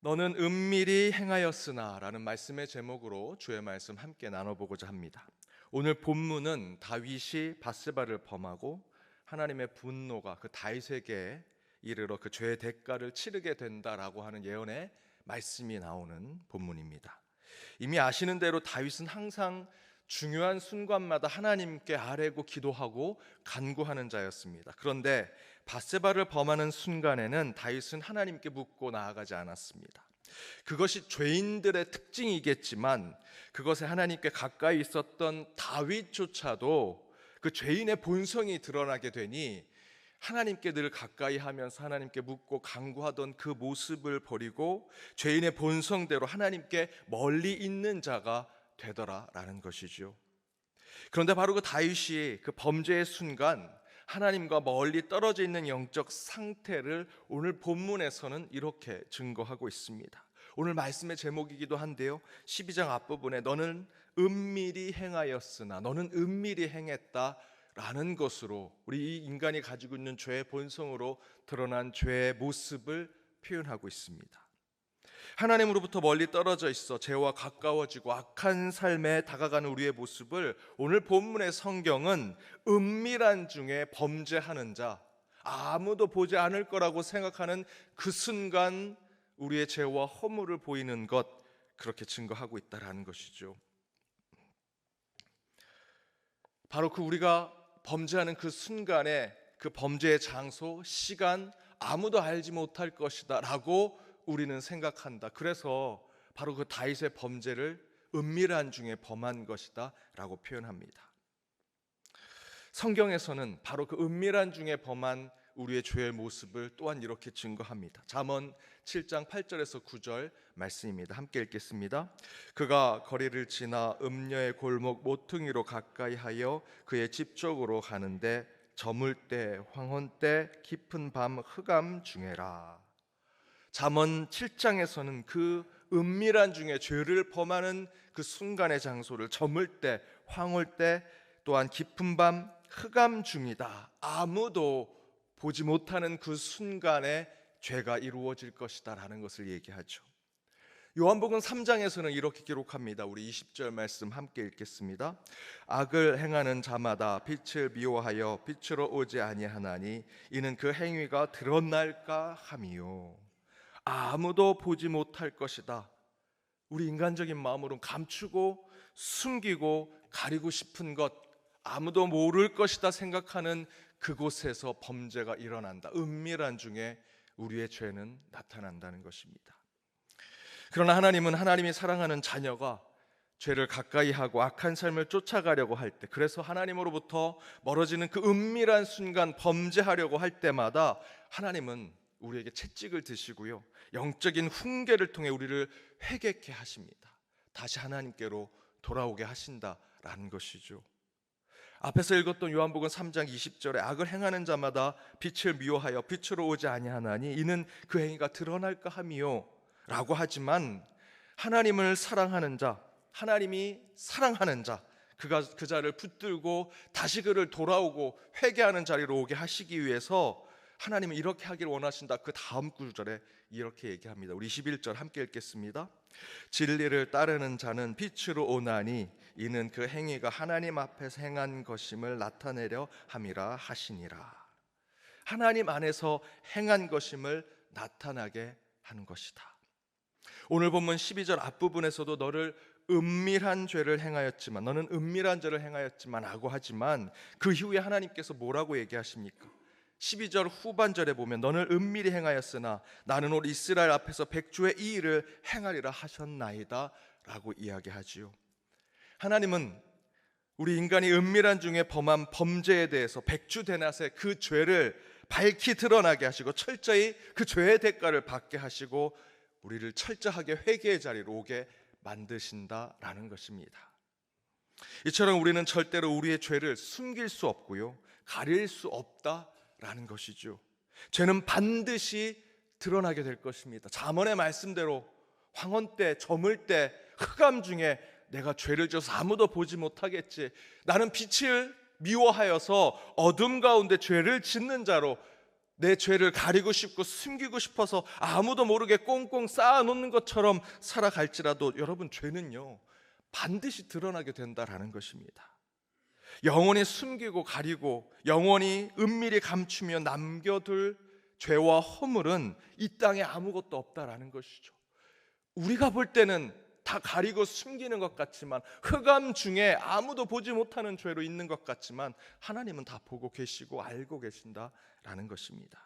너는 은밀히 행하였으나 라는 말씀의 제목으로 주의 말씀 함께 나눠보고자 합니다. 오늘 본문은 다윗이 밧세바를 범하고 하나님의 분노가 그 다윗에게 이르러 그 죄의 대가를 치르게 된다라고 하는 예언의 말씀이 나오는 본문입니다. 이미 아시는 대로 다윗은 항상 중요한 순간마다 하나님께 아뢰고 기도하고 간구하는 자였습니다. 그런데 밧세바를 범하는 순간에는 다윗은 하나님께 묻고 나아가지 않았습니다. 그것이 죄인들의 특징이겠지만 그것에 하나님께 가까이 있었던 다윗조차도 그 죄인의 본성이 드러나게 되니 하나님께 늘 가까이 하면서 하나님께 묻고 간구하던 그 모습을 버리고 죄인의 본성대로 하나님께 멀리 있는 자가 되더라라는 것이죠. 그런데 바로 그 다윗이 그 범죄의 순간 하나님과 멀리 떨어져 있는 영적 상태를 오늘 본문에서는 이렇게 증거하고 있습니다. 오늘 말씀의 제목이기도 한데요, 12장 앞부분에 너는 은밀히 행하였으나, 너는 은밀히 행했다 라는 것으로 우리 이 인간이 가지고 있는 죄의 본성으로 드러난 죄의 모습을 표현하고 있습니다. 하나님으로부터 멀리 떨어져 있어 죄와 가까워지고 악한 삶에 다가가는 우리의 모습을 오늘 본문의 성경은 은밀한 중에 범죄하는 자, 아무도 보지 않을 거라고 생각하는 그 순간 우리의 죄와 허물을 보이는 것, 그렇게 증거하고 있다라는 것이죠. 바로 그 우리가 범죄하는 그 순간에 그 범죄의 장소, 시간, 아무도 알지 못할 것이다 라고 우리는 생각한다. 그래서 바로 그 다윗의 범죄를 은밀한 중에 범한 것이다 라고 표현합니다. 성경에서는 바로 그 은밀한 중에 범한 우리의 죄의 모습을 또한 이렇게 증거합니다. 잠언 7장 8절에서 9절 말씀입니다. 함께 읽겠습니다. 그가 거리를 지나 음녀의 골목 모퉁이로 가까이 하여 그의 집 쪽으로 가는데 저물 때 황혼 때 깊은 밤 흑암 중에라. 잠언 7장에서는 그 은밀한 중에 죄를 범하는 그 순간의 장소를 저물 때, 황홀 때, 또한 깊은 밤 흑암 중이다. 아무도 보지 못하는 그 순간에 죄가 이루어질 것이다 라는 것을 얘기하죠. 요한복음 3장에서는 이렇게 기록합니다. 우리 20절 말씀 함께 읽겠습니다. 악을 행하는 자마다 빛을 미워하여 빛으로 오지 아니하나니 이는 그 행위가 드러날까 함이요. 아무도 보지 못할 것이다. 우리 인간적인 마음으로는 감추고 숨기고 가리고 싶은 것, 아무도 모를 것이다 생각하는 그곳에서 범죄가 일어난다. 은밀한 중에 우리의 죄는 나타난다는 것입니다. 그러나 하나님은 하나님이 사랑하는 자녀가 죄를 가까이 하고 악한 삶을 쫓아가려고 할 때, 그래서 하나님으로부터 멀어지는 그 은밀한 순간 범죄하려고 할 때마다 하나님은 우리에게 채찍을 드시고요, 영적인 훈계를 통해 우리를 회개케 하십니다. 다시 하나님께로 돌아오게 하신다라는 것이죠. 앞에서 읽었던 요한복음 3장 20절에 악을 행하는 자마다 빛을 미워하여 빛으로 오지 아니하나니 이는 그 행위가 드러날까 함이요 라고 하지만, 하나님을 사랑하는 자, 하나님이 사랑하는 자, 그 자를 붙들고 다시 그를 돌아오고 회개하는 자리로 오게 하시기 위해서 하나님은 이렇게 하기를 원하신다. 그 다음 구절에 이렇게 얘기합니다. 우리 21절 함께 읽겠습니다. 진리를 따르는 자는 빛으로 오나니 이는 그 행위가 하나님 앞에서 행한 것임을 나타내려 함이라 하시니라. 하나님 안에서 행한 것임을 나타나게 하는 것이다. 오늘 본문 12절 앞부분에서도 너를 은밀한 죄를 행하였지만, 너는 은밀한 죄를 행하였지만 하고 하지만 그 이후에 하나님께서 뭐라고 얘기하십니까? 12절 후반절에 보면 너는 은밀히 행하였으나 나는 올 이스라엘 앞에서 백주의 이 일을 행하리라 하셨나이다 라고 이야기하지요. 하나님은 우리 인간이 은밀한 중에 범한 범죄에 대해서 백주대낮에 그 죄를 밝히 드러나게 하시고 철저히 그 죄의 대가를 받게 하시고 우리를 철저하게 회개의 자리로 오게 만드신다라는 것입니다. 이처럼 우리는 절대로 우리의 죄를 숨길 수 없고요, 가릴 수 없다라는 것이죠. 죄는 반드시 드러나게 될 것입니다. 잠언의 말씀대로 황혼 때, 저물 때, 흑암 중에 내가 죄를 져서 아무도 보지 못하겠지, 나는 빛을 미워하여서 어둠 가운데 죄를 짓는 자로 내 죄를 가리고 싶고 숨기고 싶어서 아무도 모르게 꽁꽁 쌓아놓는 것처럼 살아갈지라도 여러분, 죄는요 반드시 드러나게 된다라는 것입니다. 영원히 숨기고 가리고 영원히 은밀히 감추며 남겨둘 죄와 허물은 이 땅에 아무것도 없다라는 것이죠. 우리가 볼 때는 다 가리고 숨기는 것 같지만, 흑암 중에 아무도 보지 못하는 죄로 있는 것 같지만, 하나님은 다 보고 계시고 알고 계신다라는 것입니다.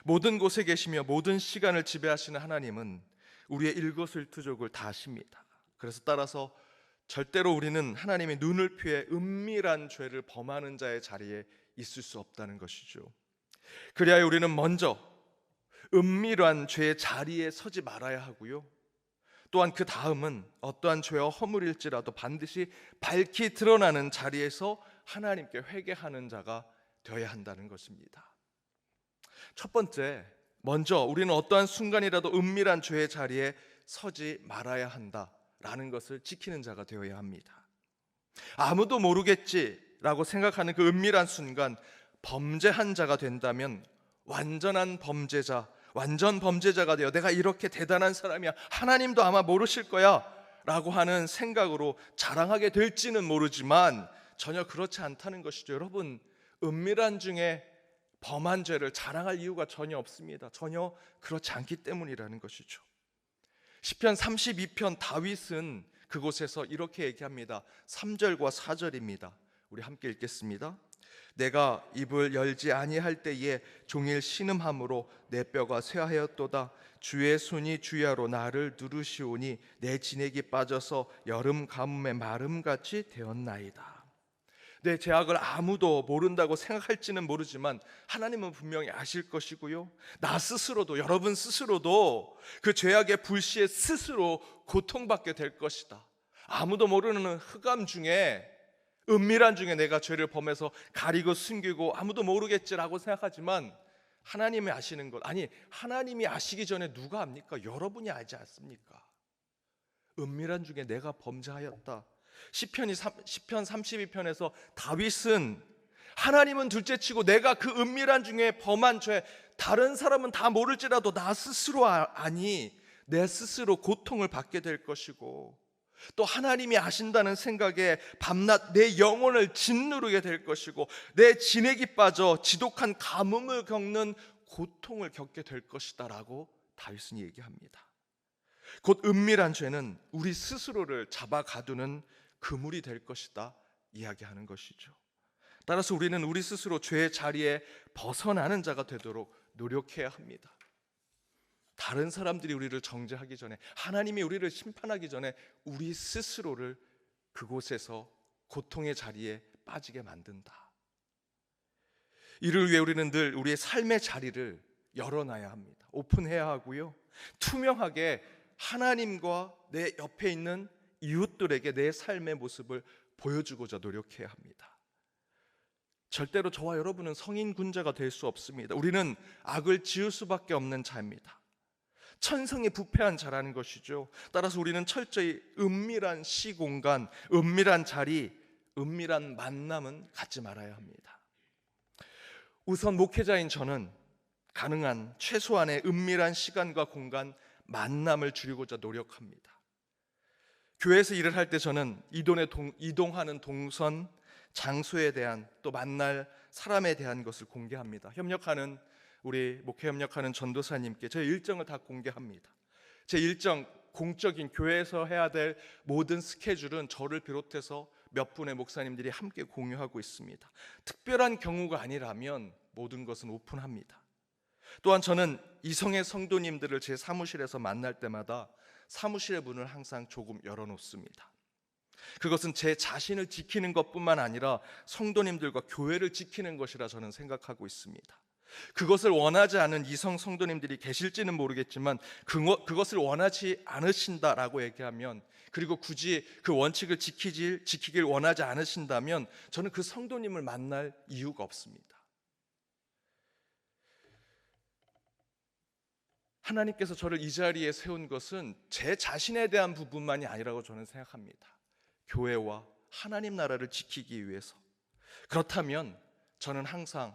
모든 곳에 계시며 모든 시간을 지배하시는 하나님은 우리의 일거수일투족을 다 아십니다. 그래서 따라서 절대로 우리는 하나님의 눈을 피해 은밀한 죄를 범하는 자의 자리에 있을 수 없다는 것이죠. 그리하여 우리는 먼저 은밀한 죄의 자리에 서지 말아야 하고요, 또한 그 다음은 어떠한 죄와 허물일지라도 반드시 밝히 드러나는 자리에서 하나님께 회개하는 자가 되어야 한다는 것입니다. 첫 번째, 먼저 우리는 어떠한 순간이라도 은밀한 죄의 자리에 서지 말아야 한다라는 것을 지키는 자가 되어야 합니다. 아무도 모르겠지라고 생각하는 그 은밀한 순간 범죄한 자가 된다면 완전 범죄자가 되어 내가 이렇게 대단한 사람이야, 하나님도 아마 모르실 거야 라고 하는 생각으로 자랑하게 될지는 모르지만 전혀 그렇지 않다는 것이죠. 여러분, 은밀한 중에 범한 죄를 자랑할 이유가 전혀 없습니다. 전혀 그렇지 않기 때문이라는 것이죠. 시편 32편 다윗은 그곳에서 이렇게 얘기합니다. 3절과 4절입니다. 우리 함께 읽겠습니다. 내가 입을 열지 아니할 때에 종일 신음함으로 내 뼈가 쇠하였도다. 주의 손이 주야로 나를 누르시오니 내 진액이 빠져서 여름 가뭄의 마름같이 되었나이다. 내 죄악을 아무도 모른다고 생각할지는 모르지만 하나님은 분명히 아실 것이고요, 나 스스로도, 여러분 스스로도 그 죄악의 불씨에 스스로 고통받게 될 것이다. 아무도 모르는 흑암 중에, 은밀한 중에 내가 죄를 범해서 가리고 숨기고 아무도 모르겠지라고 생각하지만 하나님이 아시는 것, 아니 하나님이 아시기 전에 누가 압니까? 여러분이 알지 않습니까? 은밀한 중에 내가 범죄하였다. 시편 32편에서 다윗은 하나님은 둘째치고 내가 그 은밀한 중에 범한 죄 다른 사람은 다 모를지라도 나 스스로 아니 내 스스로 고통을 받게 될 것이고, 또 하나님이 아신다는 생각에 밤낮 내 영혼을 짓누르게 될 것이고, 내 진액이 빠져 지독한 가뭄을 겪는 고통을 겪게 될 것이다 라고 다윗은 얘기합니다. 곧 은밀한 죄는 우리 스스로를 잡아 가두는 그물이 될 것이다 이야기하는 것이죠. 따라서 우리는 우리 스스로 죄의 자리에 벗어나는 자가 되도록 노력해야 합니다. 다른 사람들이 우리를 정죄하기 전에, 하나님이 우리를 심판하기 전에 우리 스스로를 그곳에서 고통의 자리에 빠지게 만든다. 이를 위해 우리는 늘 우리의 삶의 자리를 열어놔야 합니다. 오픈해야 하고요, 투명하게 하나님과 내 옆에 있는 이웃들에게 내 삶의 모습을 보여주고자 노력해야 합니다. 절대로 저와 여러분은 성인 군자가 될 수 없습니다. 우리는 악을 지을 수밖에 없는 자입니다. 천성이 부패한 자라는 것이죠. 따라서 우리는 철저히 은밀한 시공간, 은밀한 자리, 은밀한 만남은 갖지 말아야 합니다. 우선 목회자인 저는 가능한 최소한의 은밀한 시간과 공간, 만남을 줄이고자 노력합니다. 교회에서 일을 할 때 저는 이동하는 동선, 장소에 대한, 또 만날 사람에 대한 것을 공개합니다. 우리 목회 협력하는 전도사님께 제 일정을 다 공개합니다. 제 일정, 공적인 교회에서 해야 될 모든 스케줄은 저를 비롯해서 몇 분의 목사님들이 함께 공유하고 있습니다. 특별한 경우가 아니라면 모든 것은 오픈합니다. 또한 저는 이성의 성도님들을 제 사무실에서 만날 때마다 사무실의 문을 항상 조금 열어놓습니다. 그것은 제 자신을 지키는 것뿐만 아니라 성도님들과 교회를 지키는 것이라 저는 생각하고 있습니다. 그것을 원하지 않은 이성 성도님들이 계실지는 모르겠지만 그것을 원하지 않으신다라고 얘기하면, 그리고 굳이 그 원칙을 지키길 원하지 않으신다면 저는 그 성도님을 만날 이유가 없습니다. 하나님께서 저를 이 자리에 세운 것은 제 자신에 대한 부분만이 아니라고 저는 생각합니다. 교회와 하나님 나라를 지키기 위해서. 그렇다면 저는 항상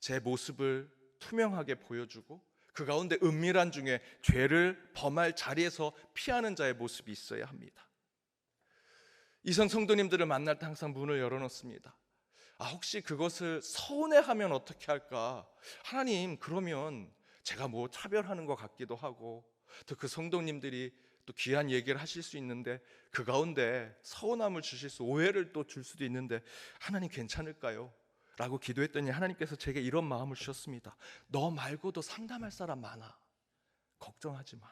제 모습을 투명하게 보여주고 그 가운데 은밀한 중에 죄를 범할 자리에서 피하는 자의 모습이 있어야 합니다. 이성 성도님들을 만날 때 항상 문을 열어놓습니다. 혹시 그것을 서운해하면 어떻게 할까? 하나님, 그러면 제가 뭐 차별하는 것 같기도 하고, 또 그 성도님들이 또 귀한 얘기를 하실 수 있는데 그 가운데 서운함을 주실 수, 오해를 또 줄 수도 있는데 하나님 괜찮을까요? 라고 기도했더니 하나님께서 제게 이런 마음을 주셨습니다. 너 말고도 상담할 사람 많아. 걱정하지 마.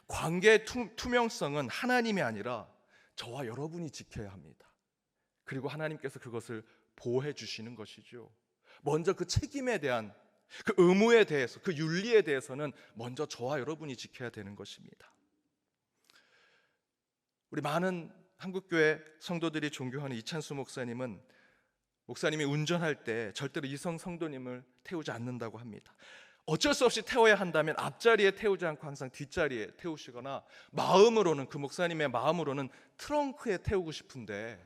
관계의 투명성은 하나님이 아니라 저와 여러분이 지켜야 합니다. 그리고 하나님께서 그것을 보호해 주시는 것이죠. 먼저 그 책임에 대한, 그 의무에 대해서, 그 윤리에 대해서는 먼저 저와 여러분이 지켜야 되는 것입니다. 우리 많은 한국교회 성도들이 존경하는 이찬수 목사님이 운전할 때 절대로 이성 성도님을 태우지 않는다고 합니다. 어쩔 수 없이 태워야 한다면 앞자리에 태우지 않고 항상 뒷자리에 태우시거나, 마음으로는, 그 목사님의 마음으로는 트렁크에 태우고 싶은데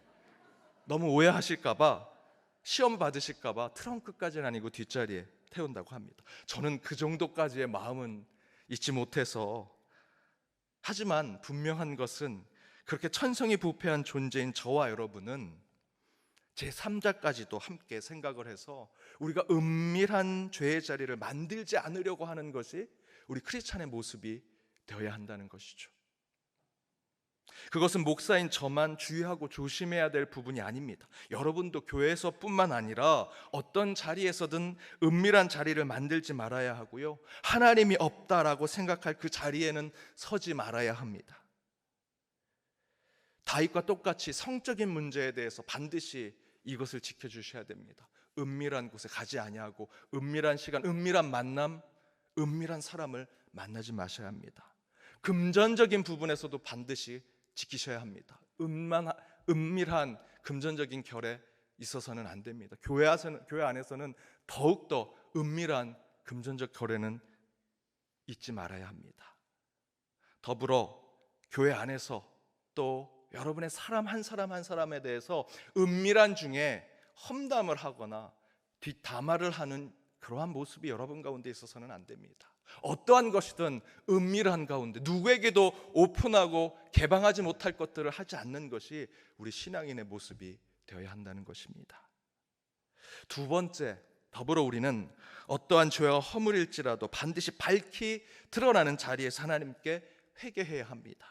너무 오해하실까봐, 시험 받으실까봐 트렁크까지는 아니고 뒷자리에 태운다고 합니다. 저는 그 정도까지의 마음은 잊지 못해서, 하지만 분명한 것은 그렇게 천성이 부패한 존재인 저와 여러분은 제3자까지도 함께 생각을 해서 우리가 은밀한 죄의 자리를 만들지 않으려고 하는 것이 우리 크리스찬의 모습이 되어야 한다는 것이죠. 그것은 목사인 저만 주의하고 조심해야 될 부분이 아닙니다. 여러분도 교회에서뿐만 아니라 어떤 자리에서든 은밀한 자리를 만들지 말아야 하고요, 하나님이 없다라고 생각할 그 자리에는 서지 말아야 합니다. 다윗과 똑같이 성적인 문제에 대해서 반드시 이것을 지켜주셔야 됩니다. 은밀한 곳에 가지 아니하고 은밀한 시간, 은밀한 만남, 은밀한 사람을 만나지 마셔야 합니다. 금전적인 부분에서도 반드시 지키셔야 합니다. 은밀한 금전적인 결에 있어서는 안 됩니다. 교회 안에서는 더욱더 은밀한 금전적 결에는 잊지 말아야 합니다. 더불어 교회 안에서 또 여러분의 사람 한 사람에 대해서 은밀한 중에 험담을 하거나 뒷담화를 하는 그러한 모습이 여러분 가운데 있어서는 안 됩니다. 어떠한 것이든 은밀한 가운데 누구에게도 오픈하고 개방하지 못할 것들을 하지 않는 것이 우리 신앙인의 모습이 되어야 한다는 것입니다. 두 번째, 더불어 우리는 어떠한 죄와 허물일지라도 반드시 밝히 드러나는 자리에서 하나님께 회개해야 합니다.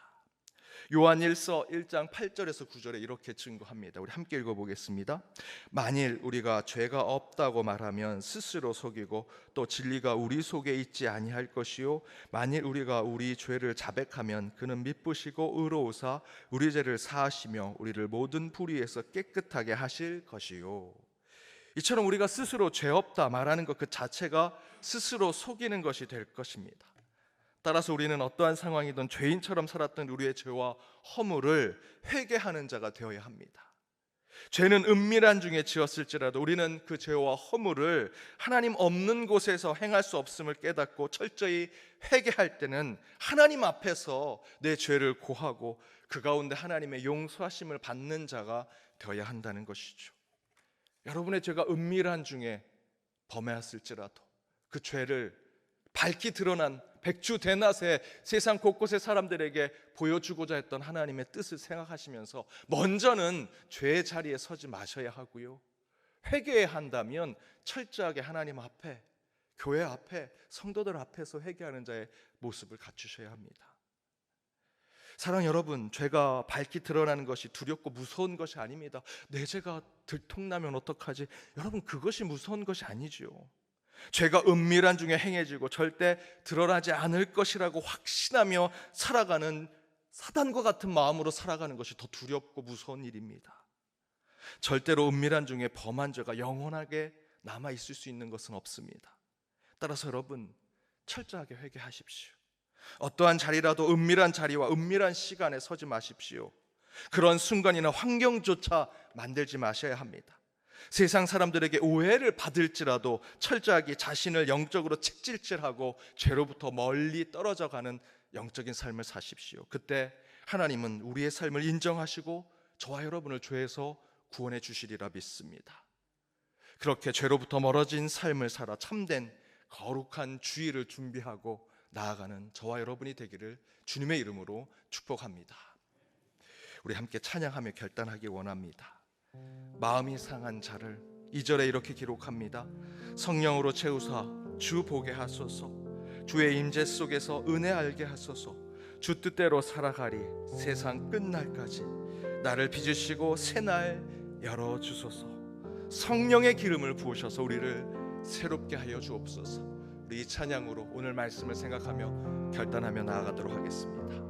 요한일서 1장 8절에서 9절에 이렇게 증거합니다. 우리 함께 읽어보겠습니다. 만일 우리가 죄가 없다고 말하면 스스로 속이고 또 진리가 우리 속에 있지 아니할 것이요, 만일 우리가 우리 죄를 자백하면 그는 미쁘시고 의로우사 우리 죄를 사하시며 우리를 모든 불의에서 깨끗하게 하실 것이요. 이처럼 우리가 스스로 죄 없다 말하는 것 그 자체가 스스로 속이는 것이 될 것입니다. 따라서 우리는 어떠한 상황이든 죄인처럼 살았던 우리의 죄와 허물을 회개하는 자가 되어야 합니다. 죄는 은밀한 중에 지었을지라도 우리는 그 죄와 허물을 하나님 없는 곳에서 행할 수 없음을 깨닫고 철저히 회개할 때는 하나님 앞에서 내 죄를 고하고 그 가운데 하나님의 용서하심을 받는 자가 되어야 한다는 것이죠. 여러분의 죄가 은밀한 중에 범하였을지라도 그 죄를 밝히 드러난 백주대낮에 세상 곳곳의 사람들에게 보여주고자 했던 하나님의 뜻을 생각하시면서 먼저는 죄의 자리에 서지 마셔야 하고요, 회개해야 한다면 철저하게 하나님 앞에, 교회 앞에, 성도들 앞에서 회개하는 자의 모습을 갖추셔야 합니다. 사랑 여러분, 죄가 밝히 드러나는 것이 두렵고 무서운 것이 아닙니다. 내 죄가 들통나면 어떡하지? 여러분, 그것이 무서운 것이 아니지요. 죄가 은밀한 중에 행해지고 절대 드러나지 않을 것이라고 확신하며 살아가는, 사단과 같은 마음으로 살아가는 것이 더 두렵고 무서운 일입니다. 절대로 은밀한 중에 범한 죄가 영원하게 남아 있을 수 있는 것은 없습니다. 따라서 여러분, 철저하게 회개하십시오. 어떠한 자리라도 은밀한 자리와 은밀한 시간에 서지 마십시오. 그런 순간이나 환경조차 만들지 마셔야 합니다. 세상 사람들에게 오해를 받을지라도 철저하게 자신을 영적으로 책질질하고 죄로부터 멀리 떨어져 가는 영적인 삶을 사십시오. 그때 하나님은 우리의 삶을 인정하시고 저와 여러분을 죄에서 구원해 주시리라 믿습니다. 그렇게 죄로부터 멀어진 삶을 살아 참된 거룩한 주일을 준비하고 나아가는 저와 여러분이 되기를 주님의 이름으로 축복합니다. 우리 함께 찬양하며 결단하기 원합니다. 마음이 상한 자를 2절에 이렇게 기록합니다. 성령으로 채우사 주 보게 하소서. 주의 임재 속에서 은혜 알게 하소서. 주 뜻대로 살아가리 세상 끝날까지. 나를 빚으시고 새날 열어주소서. 성령의 기름을 부으셔서 우리를 새롭게 하여 주옵소서. 우리 이 찬양으로 오늘 말씀을 생각하며 결단하며 나아가도록 하겠습니다.